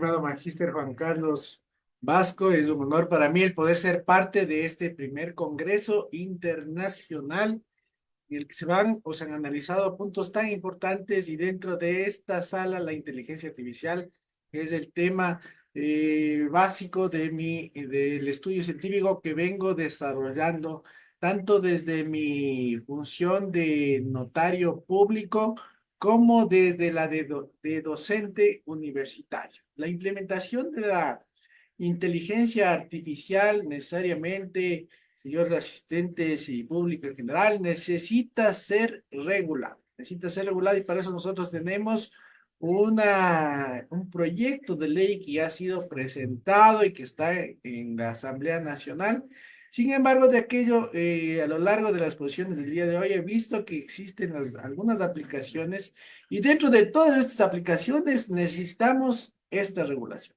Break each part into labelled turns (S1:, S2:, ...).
S1: Estimado Magíster Juan Carlos Vasco, es un honor para mí el poder ser parte de este primer Congreso Internacional en el que se van o se han analizado puntos tan importantes y dentro de esta sala la inteligencia artificial, que es el tema básico del estudio científico que vengo desarrollando tanto desde mi función de notario público como desde la de docente universitario. La implementación de la inteligencia artificial necesariamente, señores asistentes y público en general, necesita ser regulado. Necesita ser regulado y para eso nosotros tenemos un proyecto de ley que ya ha sido presentado y que está en la Asamblea Nacional. Sin embargo, de aquello, a lo largo de las posiciones del día de hoy, he visto que existen algunas aplicaciones y dentro de todas estas aplicaciones necesitamos esta regulación.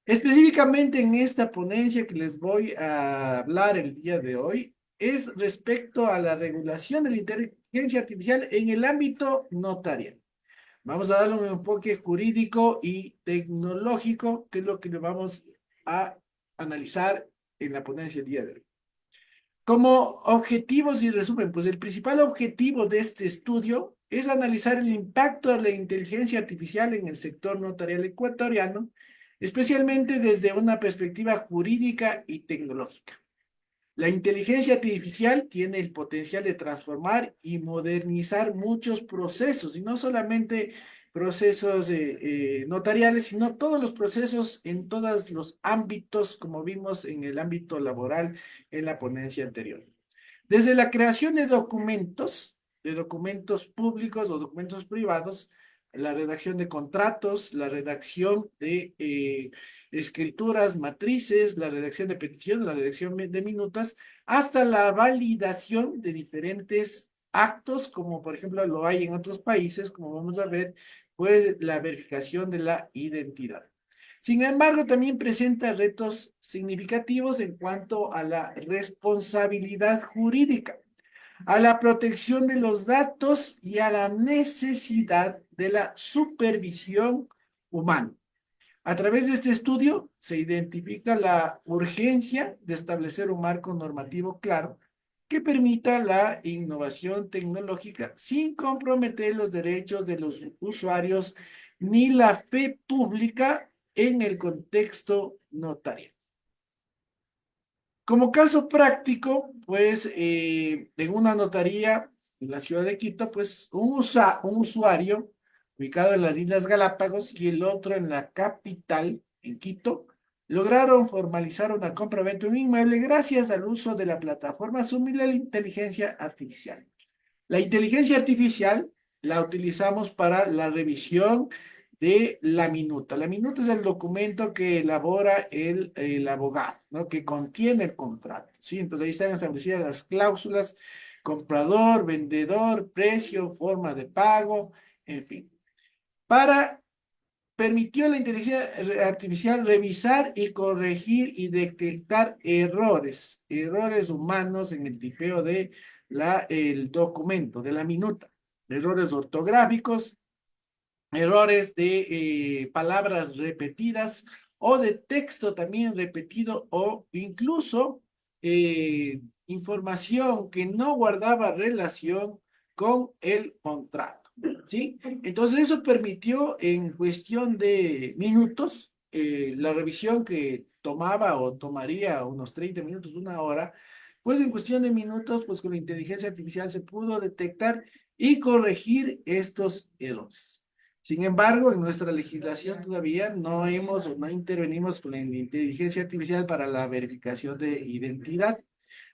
S1: Específicamente en esta ponencia que les voy a hablar el día de hoy, es respecto a la regulación de la inteligencia artificial en el ámbito notarial. Vamos a darle un enfoque jurídico y tecnológico, que es lo que le vamos a analizar en la ponencia el día de hoy. Como objetivos y resumen, pues el principal objetivo de este estudio es analizar el impacto de la inteligencia artificial en el sector notarial ecuatoriano, especialmente desde una perspectiva jurídica y tecnológica. La inteligencia artificial tiene el potencial de transformar y modernizar muchos procesos, y no solamente procesos notariales, sino todos los procesos en todos los ámbitos, como vimos en el ámbito laboral en la ponencia anterior. Desde la creación de documentos públicos o documentos privados, la redacción de contratos, la redacción de escrituras matrices, la redacción de peticiones, la redacción de minutas, hasta la validación de diferentes actos, como por ejemplo lo hay en otros países, como vamos a ver, pues la verificación de la identidad. Sin embargo, también presenta retos significativos en cuanto a la responsabilidad jurídica, a la protección de los datos y a la necesidad de la supervisión humana. A través de este estudio se identifica la urgencia de establecer un marco normativo claro que permita la innovación tecnológica sin comprometer los derechos de los usuarios ni la fe pública en el contexto notarial. Como caso práctico, pues en una notaría en la ciudad de Quito, pues un usuario ubicado en las Islas Galápagos y el otro en la capital, en Quito, lograron formalizar una compra-venta de un inmueble gracias al uso de la plataforma Zoom y la inteligencia artificial. La inteligencia artificial la utilizamos para la revisión de la minuta. La minuta es el documento que elabora el abogado, ¿no? Que contiene el contrato, ¿sí? Entonces ahí están establecidas las cláusulas, comprador, vendedor, precio, forma de pago, en fin. Para Permitió a la inteligencia artificial revisar y corregir y detectar errores humanos en el tipeo de el documento, de la minuta, errores ortográficos, errores de palabras repetidas o de texto también repetido o incluso información que no guardaba relación con el contrato, ¿sí? Entonces eso permitió en cuestión de minutos, la revisión que tomaba o tomaría unos 30 minutos, una hora, pues en cuestión de minutos, pues con la inteligencia artificial se pudo detectar y corregir estos errores. Sin embargo, en nuestra legislación todavía no hemos o no intervenimos con la inteligencia artificial para la verificación de identidad.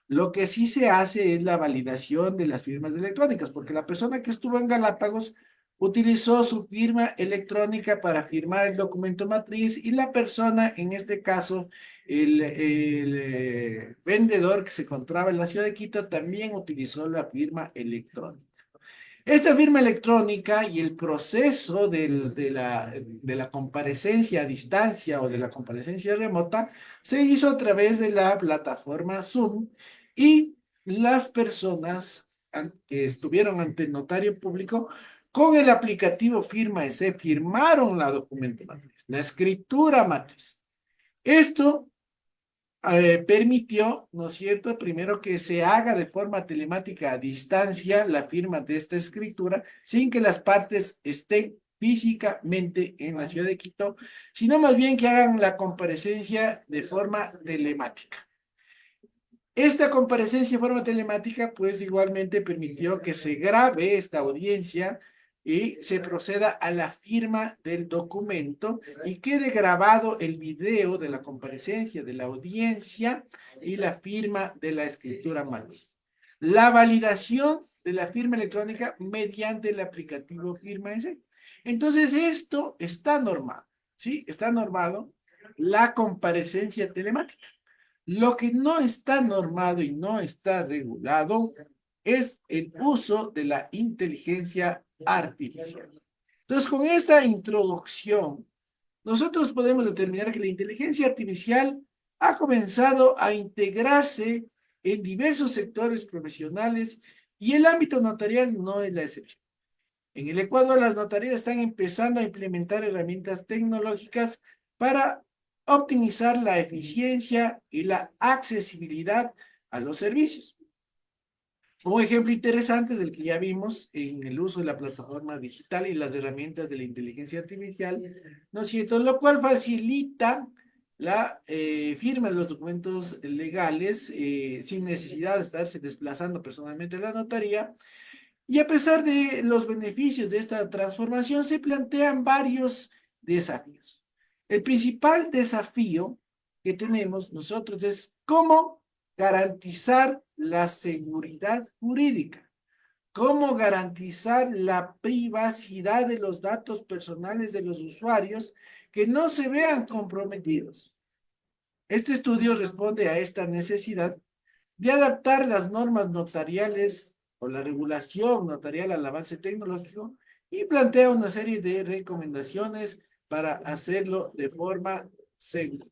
S1: Lo que sí se hace es la validación de las firmas electrónicas, porque la persona que estuvo en Galápagos utilizó su firma electrónica para firmar el documento matriz y la persona, en este caso, el vendedor que se encontraba en la ciudad de Quito, también utilizó la firma electrónica. Esta firma electrónica y el proceso de la comparecencia a distancia o de la comparecencia remota se hizo a través de la plataforma Zoom y las personas que estuvieron ante el notario público con el aplicativo Firma EC firmaron la documento matriz, la escritura matriz. Esto permitió, ¿no es cierto?, primero que se haga de forma telemática a distancia la firma de esta escritura sin que las partes estén físicamente en la ciudad de Quito, sino más bien que hagan la comparecencia de forma telemática. Esta comparecencia en forma telemática, pues igualmente permitió que se grabe esta audiencia y se proceda a la firma del documento y quede grabado el video de la comparecencia, de la audiencia y la firma de la escritura matriz. La validación de la firma electrónica mediante el aplicativo Firma ese. Entonces, esto está normado, ¿sí? Está normado la comparecencia telemática. Lo que no está normado y no está regulado es el uso de la inteligencia artificial. Entonces, con esta introducción, nosotros podemos determinar que la inteligencia artificial ha comenzado a integrarse en diversos sectores profesionales y el ámbito notarial no es la excepción. En el Ecuador, las notarías están empezando a implementar herramientas tecnológicas para optimizar la eficiencia y la accesibilidad a los servicios. Un ejemplo interesante del que ya vimos en el uso de la plataforma digital y las herramientas de la inteligencia artificial, ¿no es cierto? Lo cual facilita la firma de los documentos legales sin necesidad de estarse desplazando personalmente a la notaría. Y a pesar de los beneficios de esta transformación, se plantean varios desafíos. El principal desafío que tenemos nosotros es cómo garantizar la seguridad jurídica, cómo garantizar la privacidad de los datos personales de los usuarios que no se vean comprometidos. Este estudio responde a esta necesidad de adaptar las normas notariales o la regulación notarial al avance tecnológico y plantea una serie de recomendaciones para hacerlo de forma segura.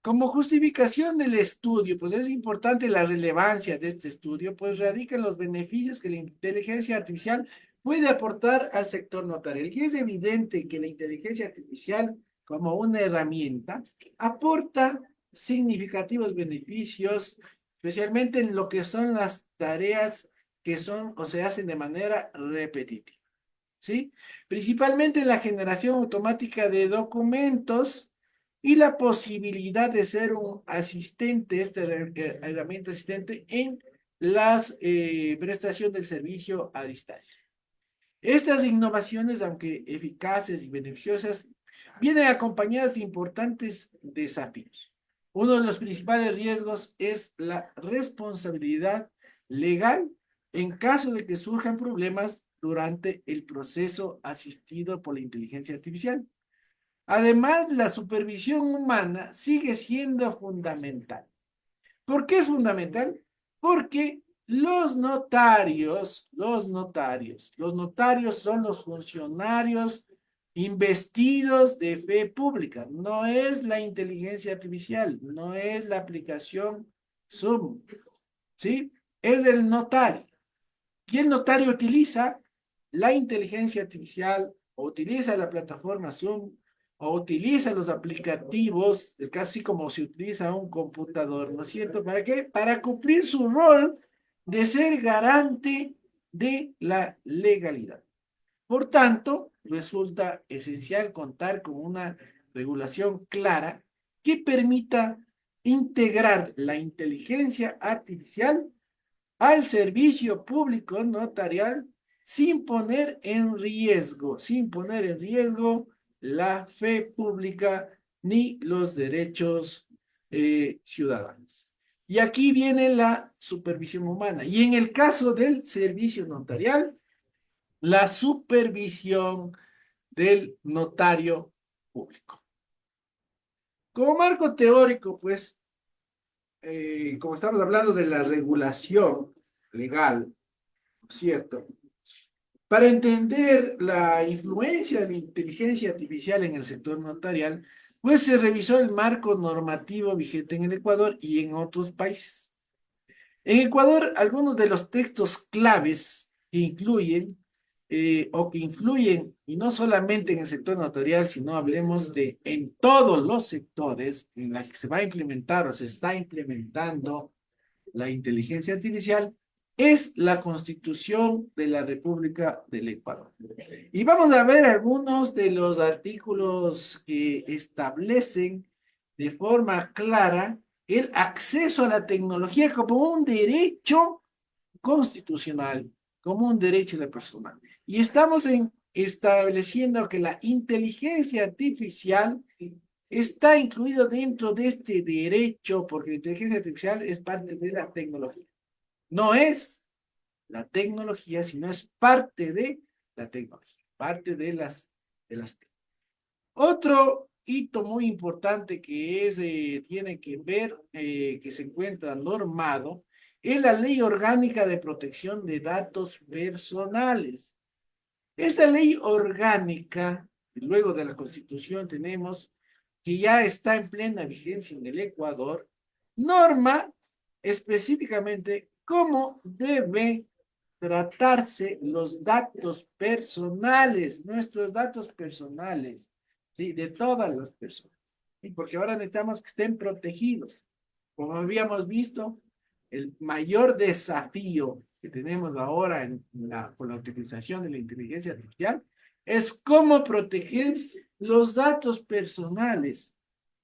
S1: Como justificación del estudio, pues es importante la relevancia de este estudio, pues radica en los beneficios que la inteligencia artificial puede aportar al sector notarial. Y es evidente que la inteligencia artificial, como una herramienta, aporta significativos beneficios, especialmente en lo que son las tareas que son o se hacen de manera repetitiva, ¿sí? Principalmente en la generación automática de documentos y la posibilidad de ser un asistente, esta herramienta asistente en las prestación del servicio a distancia. Estas innovaciones, aunque eficaces y beneficiosas, vienen acompañadas de importantes desafíos. Uno de los principales riesgos es la responsabilidad legal en caso de que surjan problemas durante el proceso asistido por la inteligencia artificial. Además, la supervisión humana sigue siendo fundamental. ¿Por qué es fundamental? Porque los notarios son los funcionarios investidos de fe pública. No es la inteligencia artificial, no es la aplicación Zoom, ¿sí? Es el notario. Y el notario utiliza la inteligencia artificial, o utiliza la plataforma Zoom, o utiliza los aplicativos, casi como se utiliza un computador, ¿no es cierto? ¿Para qué? Para cumplir su rol de ser garante de la legalidad. Por tanto, resulta esencial contar con una regulación clara que permita integrar la inteligencia artificial al servicio público notarial sin poner en riesgo la fe pública ni los derechos ciudadanos. Y aquí viene la supervisión humana. Y en el caso del servicio notarial, la supervisión del notario público. Como marco teórico, pues, como estamos hablando de la regulación legal, ¿cierto? Para entender la influencia de la inteligencia artificial en el sector notarial, pues se revisó el marco normativo vigente en el Ecuador y en otros países. En Ecuador, algunos de los textos claves que incluyen o que influyen, y no solamente en el sector notarial, sino hablemos de en todos los sectores en la que se va a implementar o se está implementando la inteligencia artificial, es la Constitución de la República del Ecuador. Y vamos a ver algunos de los artículos que establecen de forma clara el acceso a la tecnología como un derecho constitucional, como un derecho de persona. Y estamos estableciendo que la inteligencia artificial está incluido dentro de este derecho, porque la inteligencia artificial es parte de la tecnología. No es la tecnología, sino es parte de la tecnología, parte de las otro hito muy importante que tiene que ver, que se encuentra normado, es la Ley Orgánica de Protección de Datos Personales. Esta ley orgánica, luego de la Constitución, tenemos que ya está en plena vigencia en el Ecuador, norma específicamente cómo debe tratarse los datos personales, nuestros datos personales, ¿sí? De todas las personas. ¿Sí? Porque ahora necesitamos que estén protegidos. Como habíamos visto, el mayor desafío que tenemos ahora con la utilización de la inteligencia artificial es cómo proteger los datos personales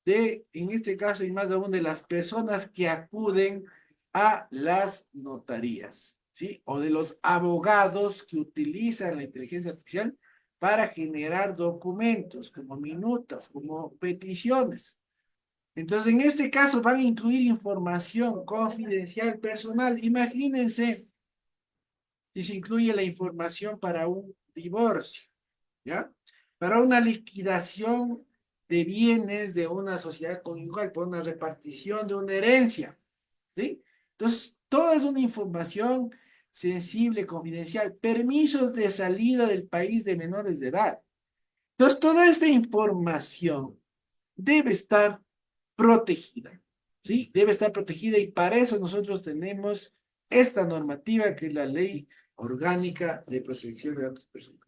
S1: de, en este caso, y más aún de las personas que acuden a las notarías, ¿sí? O de los abogados que utilizan la inteligencia artificial para generar documentos como minutas, como peticiones. Entonces, en este caso van a incluir información confidencial personal. Imagínense si se incluye la información para un divorcio, ¿ya? Para una liquidación de bienes de una sociedad conyugal, por una repartición de una herencia, ¿sí? Entonces, toda es una información sensible, confidencial, permisos de salida del país de menores de edad. Entonces, toda esta información debe estar protegida, ¿sí? Debe estar protegida y para eso nosotros tenemos esta normativa que es la Ley Orgánica de Protección de Datos Personales.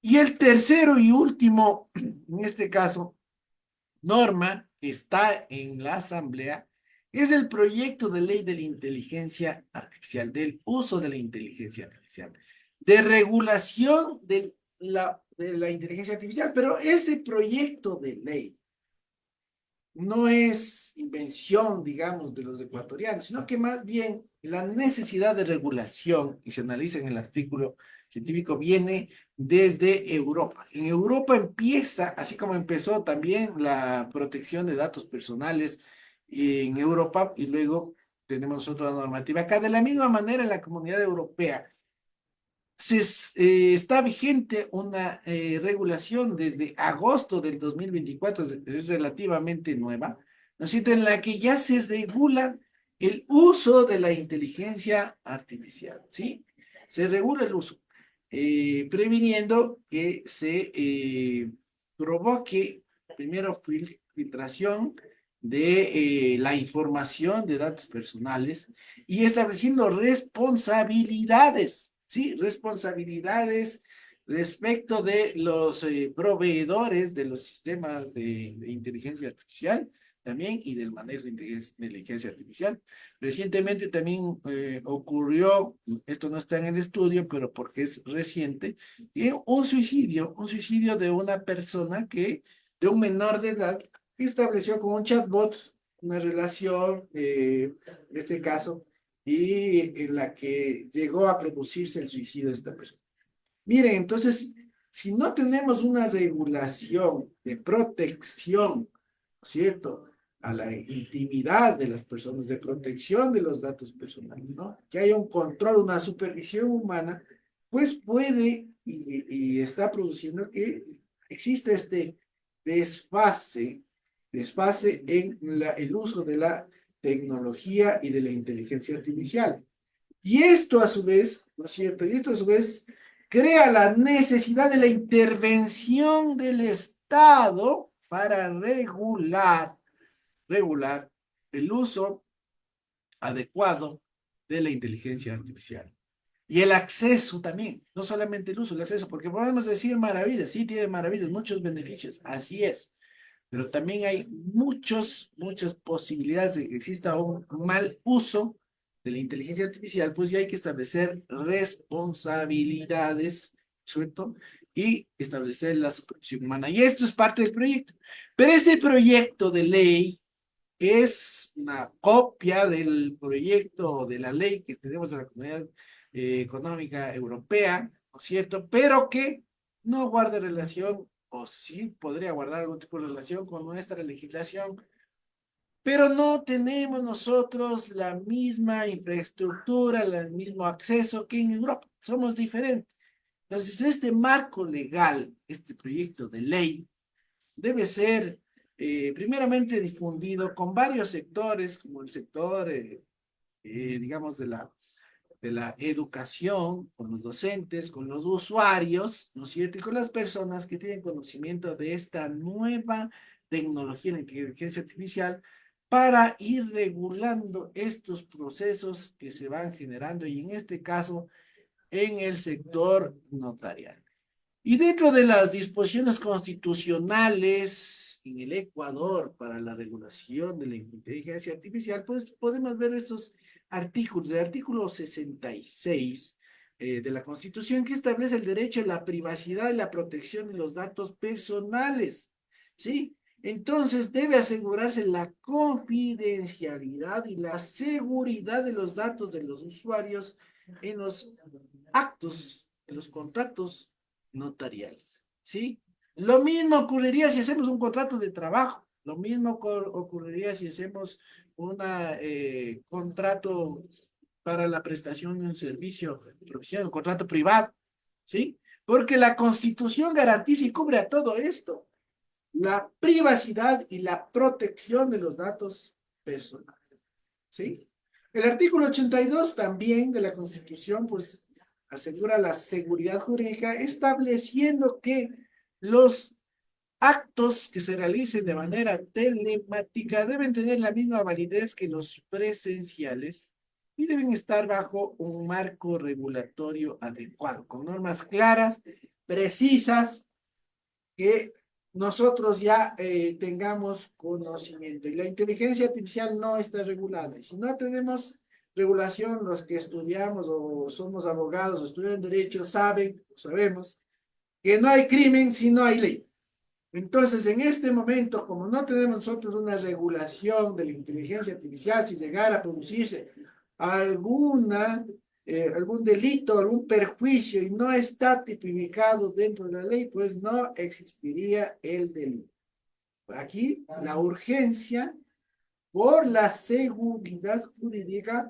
S1: Y el tercero y último, en este caso, norma que está en la Asamblea, es el proyecto de ley de la inteligencia artificial, del uso de la inteligencia artificial, de regulación de la inteligencia artificial, pero ese proyecto de ley no es invención, digamos, de los ecuatorianos, sino que más bien la necesidad de regulación, y se analiza en el artículo científico, viene desde Europa. En Europa empieza, así como empezó también la protección de datos personales en Europa, y luego tenemos otra normativa acá. De la misma manera, en la Comunidad Europea está vigente una regulación desde agosto del 2024, es relativamente nueva, ¿no es cierto?, en la que ya se regula el uso de la inteligencia artificial, ¿sí? Se regula el uso, previniendo que se provoque primero filtración de la información de datos personales y estableciendo responsabilidades, ¿sí? Responsabilidades respecto de los proveedores de los sistemas de inteligencia artificial también y del manejo de inteligencia artificial. Recientemente también ocurrió, esto no está en el estudio, pero porque es reciente, un suicidio de una persona de un menor de edad, que estableció con un chatbot una relación, en este caso, y en la que llegó a producirse el suicidio de esta persona. Miren, entonces, si no tenemos una regulación de protección, ¿no es cierto?, a la intimidad de las personas, de protección de los datos personales, ¿no? Que haya un control, una supervisión humana, pues puede y está produciendo que exista este desfase, desfase en el uso de la tecnología y de la inteligencia artificial. Y esto a su vez, ¿no es cierto? Y esto a su vez crea la necesidad de la intervención del Estado para regular el uso adecuado de la inteligencia artificial. Y el acceso también, no solamente el uso, el acceso, porque podemos decir maravillas, sí tiene maravillas, muchos beneficios, así es, pero también hay muchas posibilidades de que exista un mal uso de la inteligencia artificial, pues ya hay que establecer responsabilidades, ¿cierto? Y establecer la supervisión humana. Y esto es parte del proyecto. Pero este proyecto de ley es una copia del proyecto de la ley que tenemos en la Comunidad Económica Europea, ¿no es cierto? Pero que no guarda relación, o sí podría guardar algún tipo de relación con nuestra legislación, pero no tenemos nosotros la misma infraestructura, el mismo acceso que en Europa. Somos diferentes. Entonces, este marco legal, este proyecto de ley, debe ser primeramente difundido con varios sectores, como el sector, digamos, de la educación, con los docentes, con los usuarios, ¿no es cierto? Y con las personas que tienen conocimiento de esta nueva tecnología, la inteligencia artificial, para ir regulando estos procesos que se van generando y en este caso en el sector notarial. Y dentro de las disposiciones constitucionales en el Ecuador para la regulación de la inteligencia artificial, pues podemos ver estos artículos. El artículo 66 de la Constitución que establece el derecho a la privacidad y la protección de los datos personales. ¿Sí? Entonces debe asegurarse la confidencialidad y la seguridad de los datos de los usuarios en los actos, en los contratos notariales, ¿sí? Lo mismo ocurriría si hacemos un contrato de trabajo, lo mismo ocurriría si hacemos un contrato para la prestación de un servicio profesional, un contrato privado, ¿sí? Porque la Constitución garantiza y cubre a todo esto, la privacidad y la protección de los datos personales, ¿sí? El artículo 82 también de la Constitución, pues, asegura la seguridad jurídica, estableciendo que los actos que se realicen de manera telemática deben tener la misma validez que los presenciales y deben estar bajo un marco regulatorio adecuado, con normas claras, precisas, que nosotros ya tengamos conocimiento. Y la inteligencia artificial no está regulada. Y si no tenemos regulación, los que estudiamos o somos abogados o estudian derecho saben, sabemos, que no hay crimen si no hay ley. Entonces, en este momento, como no tenemos nosotros una regulación de la inteligencia artificial, si llegara a producirse alguna, algún delito, algún perjuicio y no está tipificado dentro de la ley, pues no existiría el delito. Aquí la urgencia por la seguridad jurídica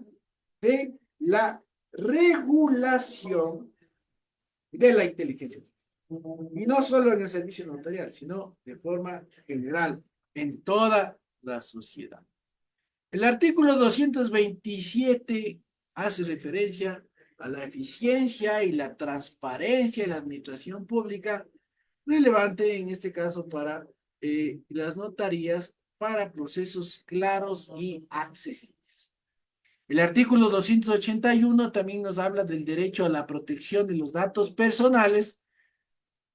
S1: de la regulación de la inteligencia artificial. Y no solo en el servicio notarial, sino de forma general, en toda la sociedad. El artículo 227 hace referencia a la eficiencia y la transparencia de la administración pública, relevante en este caso para las notarías, para procesos claros y accesibles. El artículo 281 también nos habla del derecho a la protección de los datos personales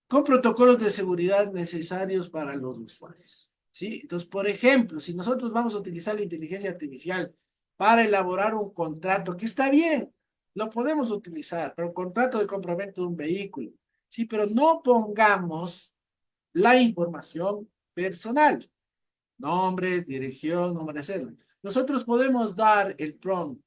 S1: con protocolos de seguridad necesarios para los usuarios. ¿Sí? Entonces, por ejemplo, si nosotros vamos a utilizar la inteligencia artificial para elaborar un contrato, que está bien, lo podemos utilizar, pero un contrato de compraventa de un vehículo, sí, pero no pongamos la información personal, nombres, dirección, número de cédula. Nosotros podemos dar el prompt,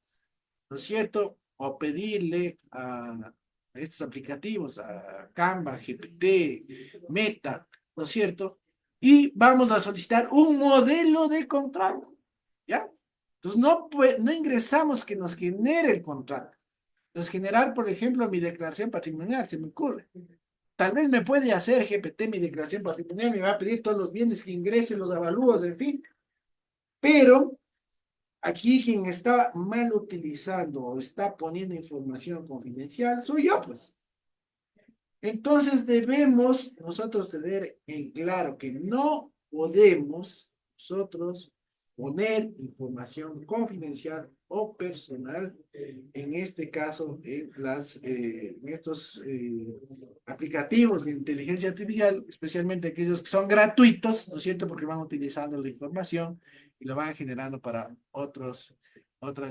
S1: ¿no es cierto? O pedirle a estos aplicativos, a Canva, GPT, Meta, ¿no es cierto? Y vamos a solicitar un modelo de contrato, ¿ya? Entonces no ingresamos que nos genere el contrato. Entonces generar, por ejemplo, mi declaración patrimonial, se me ocurre. Tal vez me puede hacer GPT mi declaración patrimonial, me va a pedir todos los bienes que ingresen, los avalúos, en fin, pero aquí quien está mal utilizando o está poniendo información confidencial soy yo, pues. Entonces debemos nosotros tener en claro que no podemos nosotros poner información confidencial o personal, en este caso, en estos aplicativos de inteligencia artificial, especialmente aquellos que son gratuitos, ¿no es cierto? Porque van utilizando la información y lo van generando para otras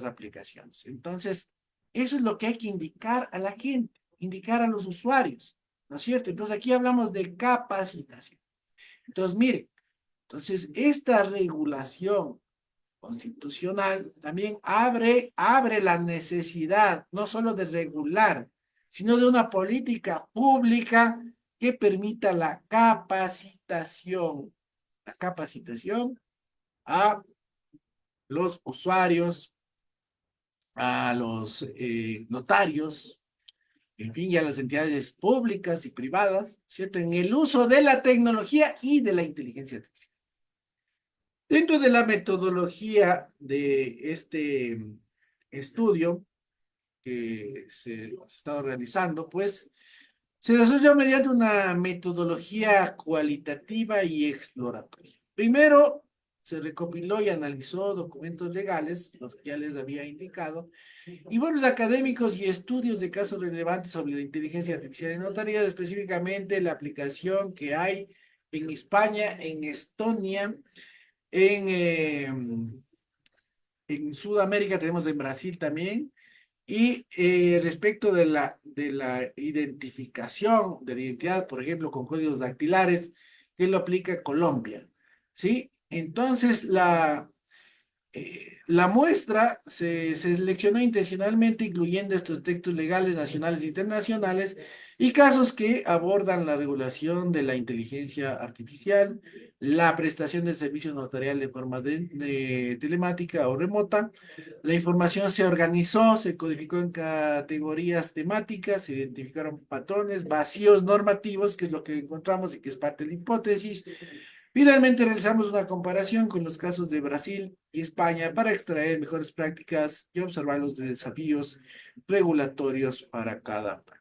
S1: aplicaciones. Entonces, eso es lo que hay que indicar a la gente, indicar a los usuarios, ¿no es cierto? Entonces, aquí hablamos de capacitación. Entonces, mire, entonces esta regulación constitucional también abre la necesidad no solo de regular, sino de una política pública que permita la capacitación a los usuarios, a los notarios, en fin, y a las entidades públicas y privadas, ¿cierto? En el uso de la tecnología y de la inteligencia artificial. Dentro de la metodología de este estudio que se ha estado realizando, pues se desarrolló mediante una metodología cualitativa y exploratoria. Primero, se recopiló y analizó documentos legales, los que ya les había indicado, informes académicos y estudios de casos relevantes sobre la inteligencia artificial en notarías, específicamente la aplicación que hay en España, en Estonia, en Sudamérica, tenemos en Brasil también. Y respecto de la identificación de la identidad, por ejemplo, con códigos dactilares, que lo aplica Colombia, ¿sí? Entonces, la muestra se seleccionó intencionalmente incluyendo estos textos legales nacionales e internacionales y casos que abordan la regulación de la inteligencia artificial, la prestación del servicio notarial de forma telemática o remota. La información se organizó, se codificó en categorías temáticas, se identificaron patrones, vacíos normativos, que es lo que encontramos y que es parte de la hipótesis. Finalmente, realizamos una comparación con los casos de Brasil y España para extraer mejores prácticas y observar los desafíos regulatorios para cada país.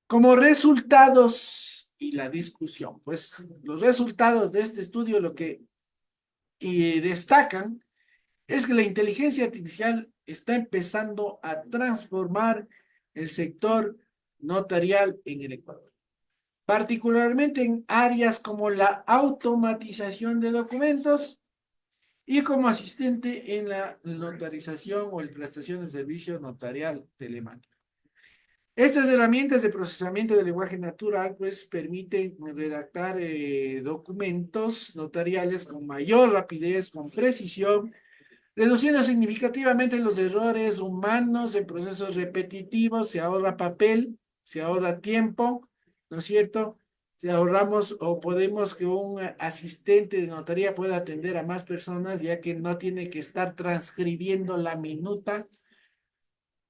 S1: Como resultados y la discusión, pues los resultados de este estudio lo que destacan es que la inteligencia artificial está empezando a transformar el sector notarial en el Ecuador, particularmente en áreas como la automatización de documentos y como asistente en la notarización o en prestación de servicio notarial telemático. Estas herramientas de procesamiento del lenguaje natural pues permiten redactar documentos notariales con mayor rapidez, con precisión, reduciendo significativamente los errores humanos en procesos repetitivos. Se ahorra papel, se ahorra tiempo, ¿no es cierto? Si ahorramos o podemos que un asistente de notaría pueda atender a más personas, ya que no tiene que estar transcribiendo la minuta,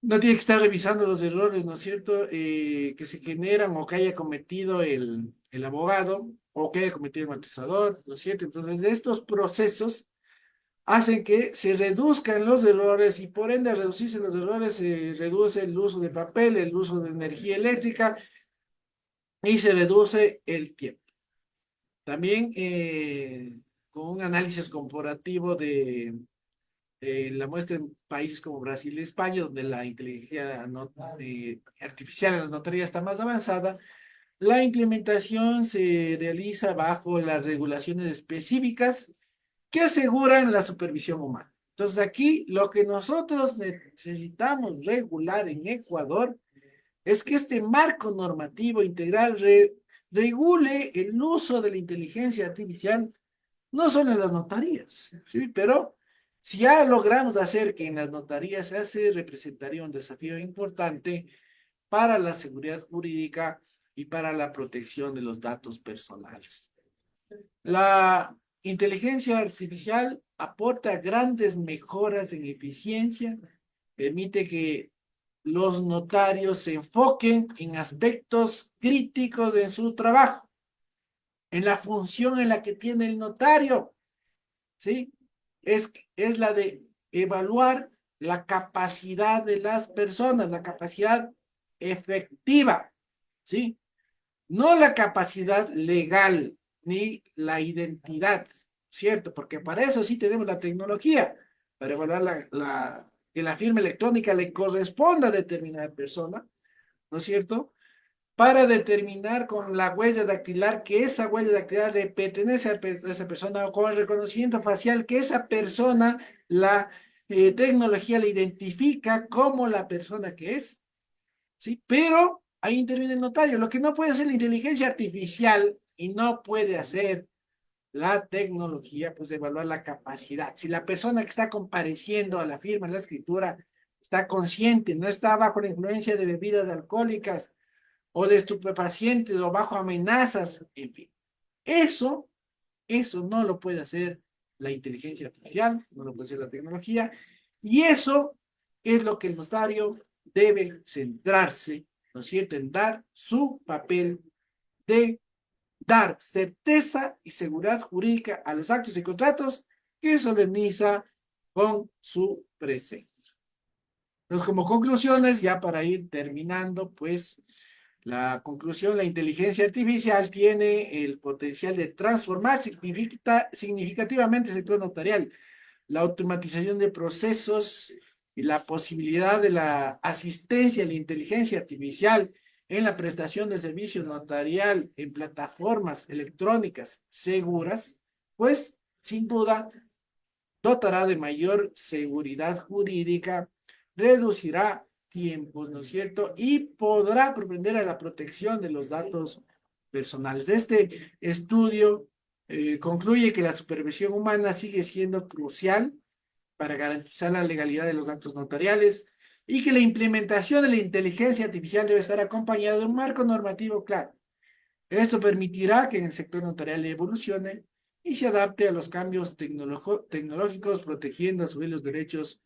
S1: no tiene que estar revisando los errores, ¿no es cierto? Que se generan o que haya cometido el abogado o que haya cometido el matizador, ¿no es cierto? Entonces, de estos procesos hacen que se reduzcan los errores y por ende al reducirse los errores se reduce el uso de papel, el uso de energía eléctrica y se reduce el tiempo. También con un análisis comparativo de la muestra en países como Brasil y España, donde la inteligencia artificial en la notaría está más avanzada, la implementación se realiza bajo las regulaciones específicas que aseguran la supervisión humana. Entonces aquí lo que nosotros necesitamos regular en Ecuador es que este marco normativo integral regule el uso de la inteligencia artificial, no solo en las notarías, ¿sí? Pero si ya logramos hacer que en las notarías se hace, representaría un desafío importante para la seguridad jurídica y para la protección de los datos personales. La inteligencia artificial aporta grandes mejoras en eficiencia, permite que los notarios se enfoquen en aspectos críticos en su trabajo, en la función en la que tiene el notario, ¿sí? Es la de evaluar la capacidad de las personas, la capacidad efectiva, ¿sí? No la capacidad legal ni la identidad, ¿cierto? Porque para eso sí tenemos la tecnología, para evaluar que la firma electrónica le corresponda a determinada persona, ¿no es cierto? Para determinar con la huella dactilar que esa huella dactilar le pertenece a esa persona o con el reconocimiento facial que esa persona, la tecnología le identifica como la persona que es, ¿sí? Pero ahí interviene el notario, lo que no puede hacer la inteligencia artificial y no puede hacer la tecnología, pues evaluar la capacidad. Si la persona que está compareciendo a la firma, a la escritura, está consciente, no está bajo la influencia de bebidas alcohólicas o de estupefacientes o bajo amenazas, en fin. Eso, eso no lo puede hacer la inteligencia artificial, no lo puede hacer la tecnología, y eso es lo que el notario debe centrarse, ¿no es cierto?, en dar su papel de dar certeza y seguridad jurídica a los actos y contratos que solemniza con su presencia. Entonces, como conclusiones, ya para ir terminando, pues la conclusión, la inteligencia artificial tiene el potencial de transformar significativamente el sector notarial, la automatización de procesos y la posibilidad de la asistencia a la inteligencia artificial en la prestación de servicio notarial en plataformas electrónicas seguras, pues sin duda dotará de mayor seguridad jurídica, reducirá tiempos, ¿no es cierto? Y podrá propender a la protección de los datos personales. Este estudio concluye que la supervisión humana sigue siendo crucial para garantizar la legalidad de los actos notariales y que la implementación de la inteligencia artificial debe estar acompañada de un marco normativo claro. Esto permitirá que en el sector notarial evolucione y se adapte a los cambios tecnológicos, protegiendo a su vez los derechos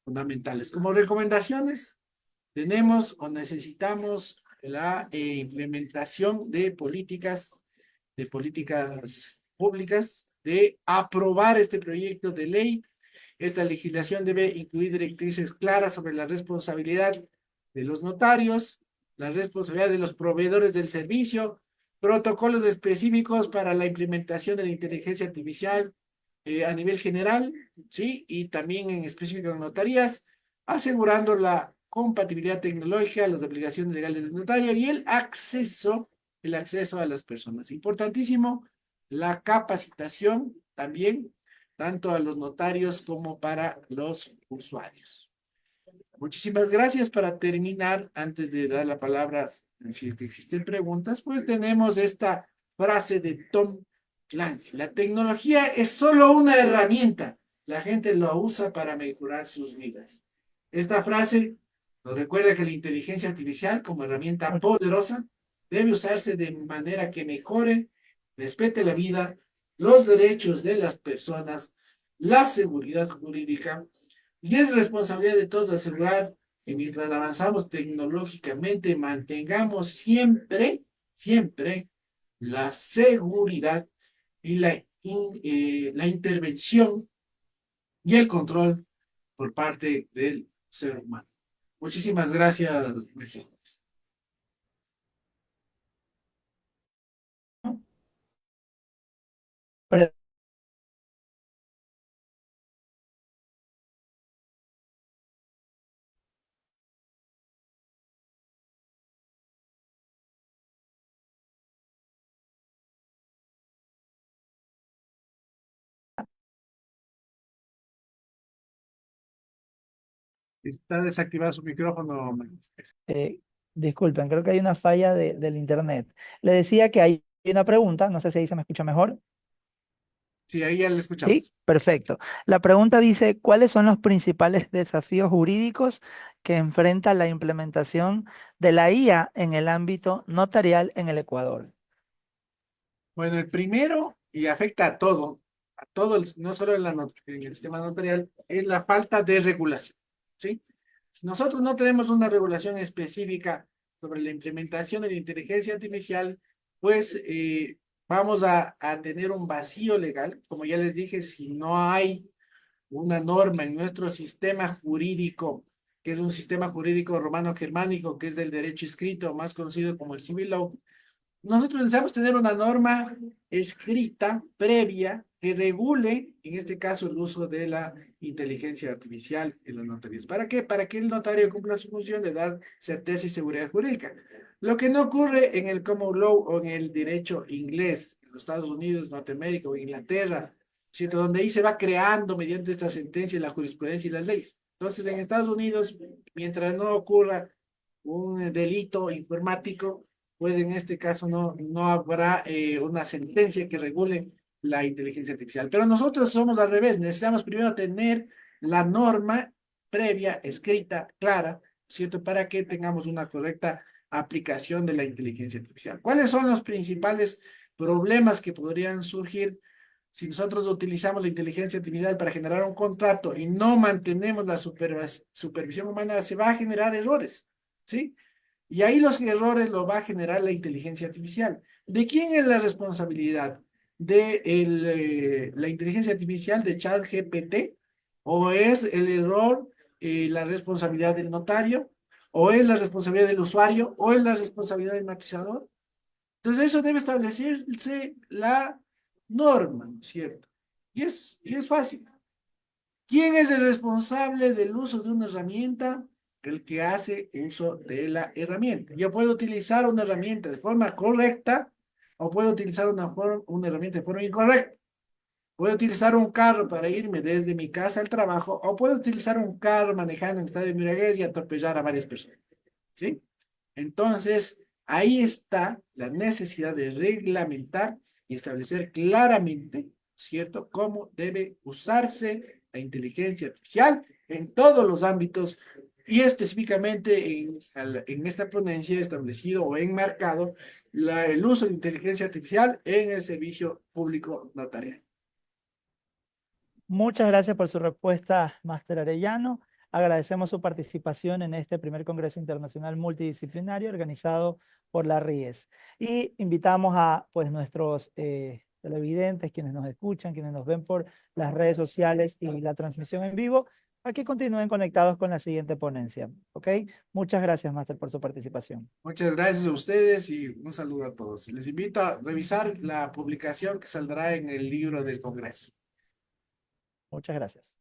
S1: fundamentales. Como recomendaciones, tenemos o necesitamos la implementación de políticas públicas, de aprobar este proyecto de ley. Esta legislación debe incluir directrices claras sobre la responsabilidad de los notarios, la responsabilidad de los proveedores del servicio, protocolos específicos para la implementación de la inteligencia artificial a nivel general, ¿sí? Y también en específico en notarías, asegurando la compatibilidad tecnológica, las obligaciones legales del notario y el acceso a las personas. Importantísimo, la capacitación también, tanto a los notarios como para los usuarios. Muchísimas gracias. Para terminar, antes de dar la palabra, si es que existen preguntas, pues tenemos esta frase de Tom Clancy. La tecnología es solo una herramienta. La gente lo usa para mejorar sus vidas. Esta frase nos recuerda que la inteligencia artificial como herramienta poderosa debe usarse de manera que mejore, respete la vida, los derechos de las personas, la seguridad jurídica, y es responsabilidad de todos asegurar que mientras avanzamos tecnológicamente mantengamos siempre la seguridad y la intervención y el control por parte del ser humano. Muchísimas gracias, México.
S2: Pre-
S1: Está desactivado su micrófono.
S2: eh, Disculpen, creo que hay una falla del internet. Le decía que hay una pregunta, no sé si ahí se me escucha mejor.
S1: Sí, ahí ya le
S2: Sí,
S1: escuchamos.
S2: perfecto. La pregunta dice, ¿cuáles son los principales desafíos jurídicos que enfrenta la implementación de la IA en el ámbito notarial en el Ecuador?
S1: Bueno, el primero, y afecta a todo, no solo en el sistema notarial, es la falta de regulación, ¿sí? Si nosotros no tenemos una regulación específica sobre la implementación de la inteligencia artificial, pues vamos a tener un vacío legal. Como ya les dije, si no hay una norma en nuestro sistema jurídico, que es un sistema jurídico romano-germánico, que es del derecho escrito, más conocido como el civil law, Nosotros necesitamos tener una norma escrita, previa, que regule, en este caso, el uso de la inteligencia artificial en las notarías. ¿Para qué? Para que el notario cumpla su función de dar certeza y seguridad jurídica. Lo que no ocurre en el common law o en el derecho inglés, en los Estados Unidos, Norteamérica o Inglaterra, ¿cierto? Donde ahí se va creando mediante esta sentencia la jurisprudencia y las leyes. Entonces, en Estados Unidos, mientras no ocurra un delito informático, pues en este caso no habrá una sentencia que regule la inteligencia artificial. Pero nosotros somos al revés, necesitamos primero tener la norma previa, escrita, clara, ¿cierto? Para que tengamos una correcta aplicación de la inteligencia artificial. ¿Cuáles son los principales problemas que podrían surgir si nosotros utilizamos la inteligencia artificial para generar un contrato y no mantenemos la supervisión humana? Se va a generar errores, ¿sí? Y ahí los errores los va a generar la inteligencia artificial. ¿De quién es la responsabilidad? ¿De la inteligencia artificial de ChatGPT? ¿O es el error la responsabilidad del notario? ¿O es la responsabilidad del usuario? ¿O es la responsabilidad del matizador? Entonces eso debe establecerse la norma, ¿no es cierto? Y es fácil. ¿Quién es el responsable del uso de una herramienta? El que hace uso de la herramienta. Yo puedo utilizar una herramienta de forma correcta o puedo utilizar una herramienta de forma incorrecta. Puedo utilizar un carro para irme desde mi casa al trabajo o puedo utilizar un carro manejando en estado de embriaguez y atropellar a varias personas. ¿Sí? Entonces, ahí está la necesidad de reglamentar y establecer claramente, ¿cierto?, cómo debe usarse la inteligencia artificial en todos los ámbitos y específicamente en esta ponencia establecido o enmarcado el uso de inteligencia artificial en el servicio público notarial.
S2: Muchas gracias por su respuesta, Máster Arellano. Agradecemos su participación en este primer Congreso Internacional Multidisciplinario organizado por la RIES. Y invitamos a pues, nuestros televidentes, quienes nos escuchan, quienes nos ven por las redes sociales y la transmisión en vivo, a que continúen conectados con la siguiente ponencia. ¿Ok? Muchas gracias, Máster, por su participación.
S1: Muchas gracias a ustedes y un saludo a todos. Les invito a revisar la publicación que saldrá en el libro del Congreso.
S2: Muchas gracias.